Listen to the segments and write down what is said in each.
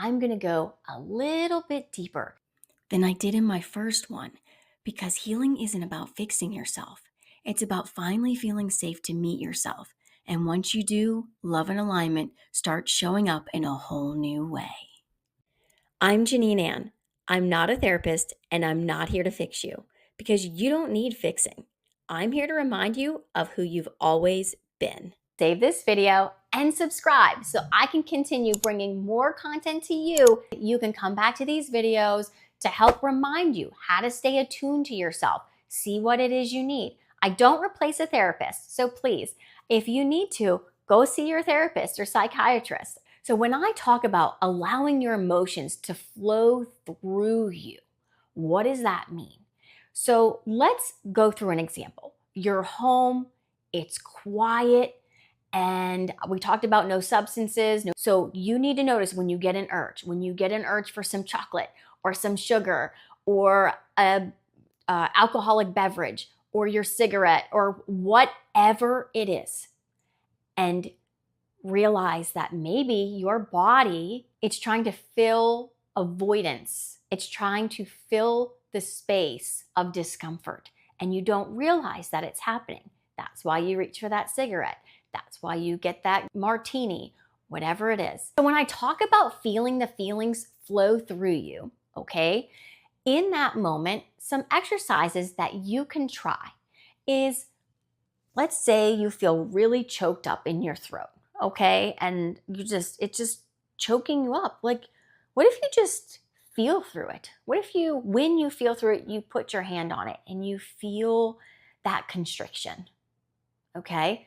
I'm going to go a little bit deeper than I did in my first one, because healing isn't about fixing yourself. It's about finally feeling safe to meet yourself. And once you do, love and alignment start showing up in a whole new way. I'm Janine Ann. I'm not a therapist, and I'm not here to fix you, because you don't need fixing. I'm here to remind you of who you've always been. Save this video and subscribe so I can continue bringing more content to you. You can come back to these videos to help remind you how to stay attuned to yourself, see what it is you need. I don't replace a therapist, so please, if you need to, go see your therapist or psychiatrist. So when I talk about allowing your emotions to flow through you, what does that mean? So let's go through an example. You're home, it's quiet, and we talked about no substances. So you need to notice when you get an urge for some chocolate or some sugar or a alcoholic beverage or your cigarette or whatever it is. And realize that maybe your body, it's trying to fill avoidance. It's trying to fill the space of discomfort. And you don't realize that it's happening. That's why you reach for that cigarette. That's why you get that martini, whatever it is. So when I talk about feeling the feelings flow through you, okay, in that moment, some exercises that you can try is, let's say you feel really choked up in your throat. Okay, and it's just choking you up. Like, what if you just feel through it? What if when you feel through it, you put your hand on it and you feel that constriction? Okay,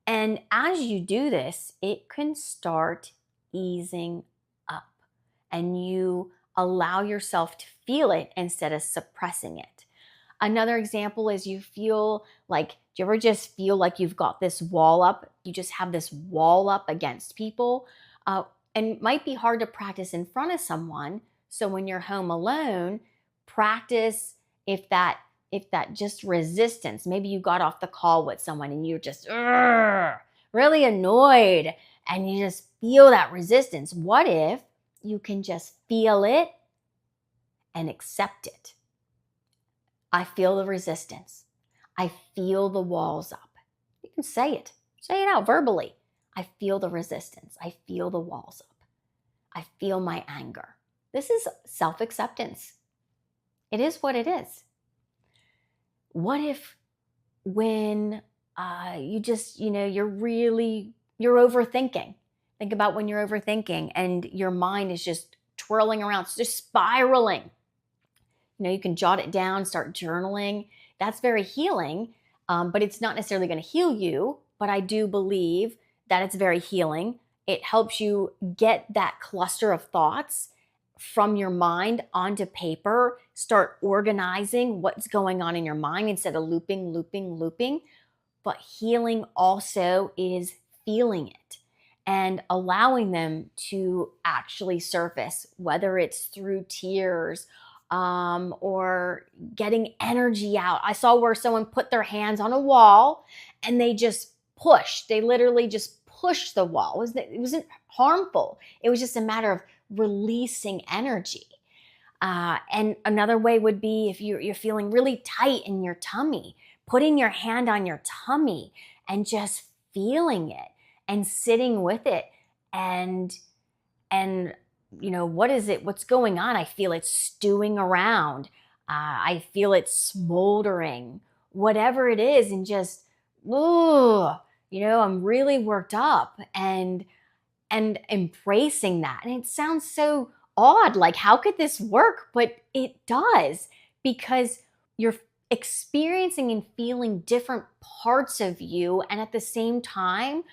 and as you do this, it can start easing up, and you allow yourself to feel it instead of suppressing it. Another example is you feel like, do you ever just feel like you've got this wall up? You just have this wall up against people. And it might be hard to practice in front of someone. So when you're home alone, practice if that just resistance. Maybe you got off the call with someone and you're just really annoyed and you just feel that resistance. What if you can just feel it and accept it? I feel the resistance. I feel the walls up. You can say it. Say it out verbally. I feel the resistance. I feel the walls up. I feel my anger. This is self-acceptance. It is what it is. What if when you're overthinking? Think about when you're overthinking and your mind is just twirling around, it's just spiraling. You can jot it down, start journaling. That's very healing, but it's not necessarily going to heal you. But I do believe that it's very healing. It helps you get that cluster of thoughts from your mind onto paper, start organizing what's going on in your mind instead of looping. But healing also is feeling it and allowing them to actually surface, whether it's through tears or getting energy out. I saw where someone put their hands on a wall and they just pushed. They literally just pushed the wall. It wasn't harmful. It was just a matter of releasing energy. And another way would be if you're feeling really tight in your tummy, putting your hand on your tummy and just feeling it and sitting with it and what is it? What's going on? I feel it stewing around. I feel it smoldering, whatever it is. And just, I'm really worked up and embracing that. And it sounds so odd. Like, how could this work? But it does, because you're experiencing and feeling different parts of you. And at the same time,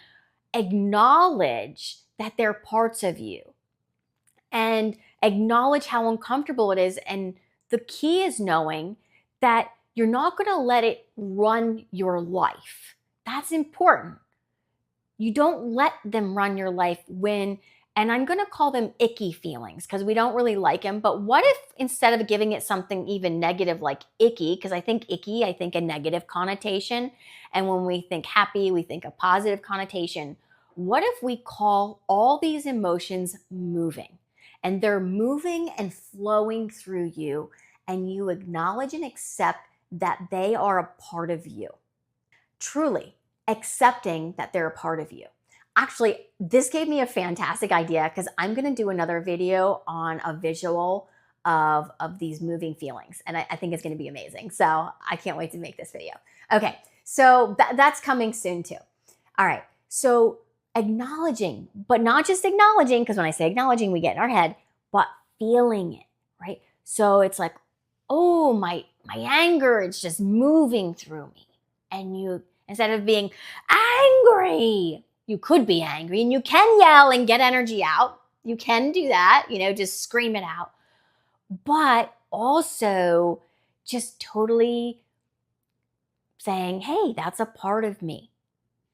acknowledge that they're parts of you. And acknowledge how uncomfortable it is. And the key is knowing that you're not going to let it run your life. That's important. You don't let them run your life and I'm going to call them icky feelings because we don't really like them. But what if instead of giving it something even negative like icky, because I think a negative connotation. And when we think happy, we think a positive connotation. What if we call all these emotions moving? and they're moving and flowing through you, and you acknowledge and accept that they are a part of you. Truly accepting that they're a part of you. Actually, this gave me a fantastic idea because I'm going to do another video on a visual of these moving feelings. And I think it's going to be amazing. So I can't wait to make this video. Okay, so that's coming soon too. All right, so acknowledging, but not just acknowledging, because when I say acknowledging, we get in our head, but feeling it, right? So it's like, oh, my anger is just moving through me. And you, instead of being angry, you could be angry and you can yell and get energy out. You can do that, just scream it out. But also just totally saying, hey, that's a part of me.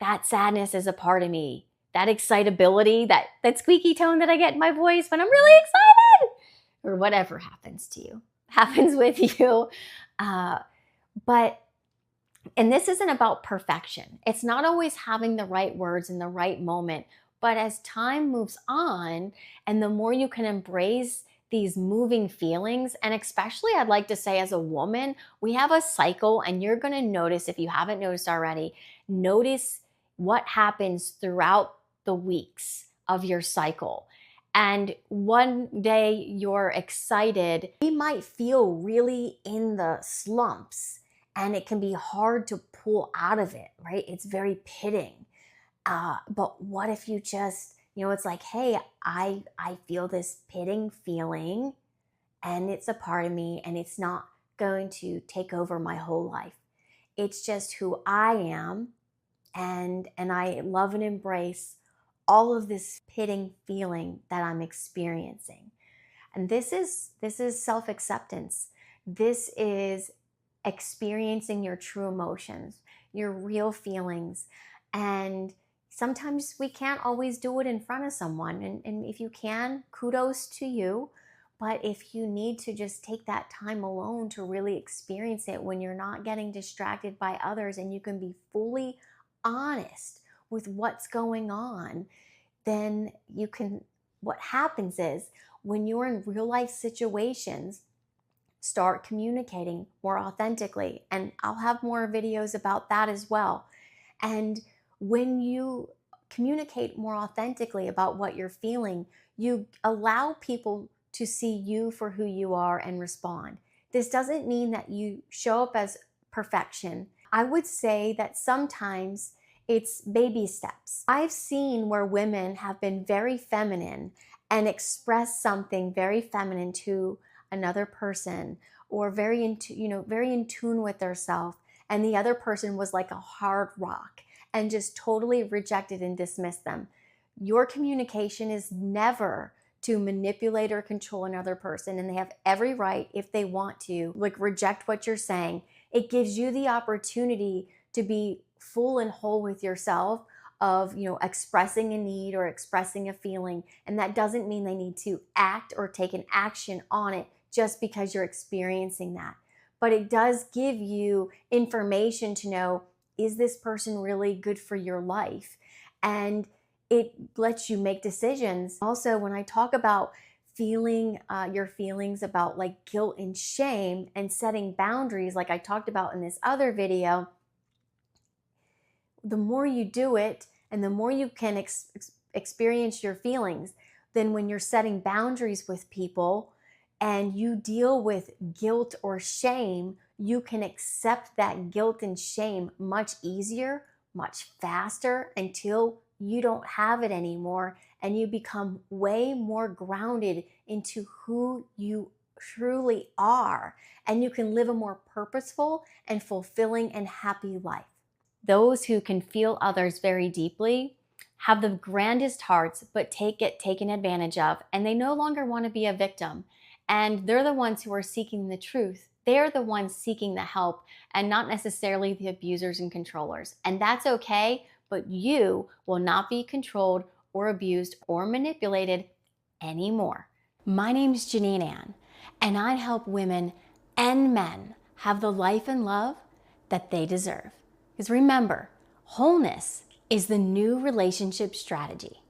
That sadness is a part of me. That excitability, that squeaky tone that I get in my voice when I'm really excited, or whatever happens to you, happens with you. And this isn't about perfection. It's not always having the right words in the right moment. But as time moves on, and the more you can embrace these moving feelings, and especially I'd like to say as a woman, we have a cycle, and you're going to notice, if you haven't noticed already, notice what happens throughout the weeks of your cycle. And one day you're excited, you might feel really in the slumps, and it can be hard to pull out of it, right? It's very pitting. But what if you just, it's like, hey, I feel this pitting feeling, and it's a part of me, and it's not going to take over my whole life. It's just who I am, and I love and embrace all of this pitting feeling that I'm experiencing. And this is self-acceptance. This is experiencing your true emotions, your real feelings. And sometimes we can't always do it in front of someone. And if you can, kudos to you. But if you need to just take that time alone to really experience it when you're not getting distracted by others, and you can be fully honest with what's going on, then what happens is, when you're in real life situations, start communicating more authentically. And I'll have more videos about that as well. And when you communicate more authentically about what you're feeling, you allow people to see you for who you are and respond. This doesn't mean that you show up as perfection. I would say that sometimes it's baby steps. I've seen where women have been very feminine and express something very feminine to another person, or very in tune with themselves, and the other person was like a hard rock and just totally rejected and dismissed them. Your communication is never to manipulate or control another person, and they have every right, if they want to, reject what you're saying. It gives you the opportunity to be full and whole with yourself, of expressing a need or expressing a feeling. And that doesn't mean they need to act or take an action on it just because you're experiencing that. But it does give you information to know, is this person really good for your life? And it lets you make decisions. Also, when I talk about feeling your feelings about guilt and shame and setting boundaries, like I talked about in this other video, the more you do it and the more you can experience your feelings, then when you're setting boundaries with people and you deal with guilt or shame, you can accept that guilt and shame much easier, much faster, until you don't have it anymore, and you become way more grounded into who you truly are, and you can live a more purposeful and fulfilling and happy life. Those who can feel others very deeply have the grandest hearts, but get taken advantage of, and they no longer want to be a victim. And they're the ones who are seeking the truth. They're the ones seeking the help, and not necessarily the abusers and controllers. And that's okay, but you will not be controlled or abused or manipulated anymore. My name's Janine Ann, and I help women and men have the life and love that they deserve. Because remember, wholeness is the new relationship strategy.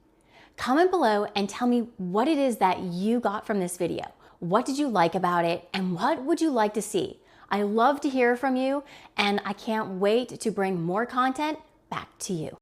Comment below and tell me what it is that you got from this video. What did you like about it, and what would you like to see? I love to hear from you, and I can't wait to bring more content back to you.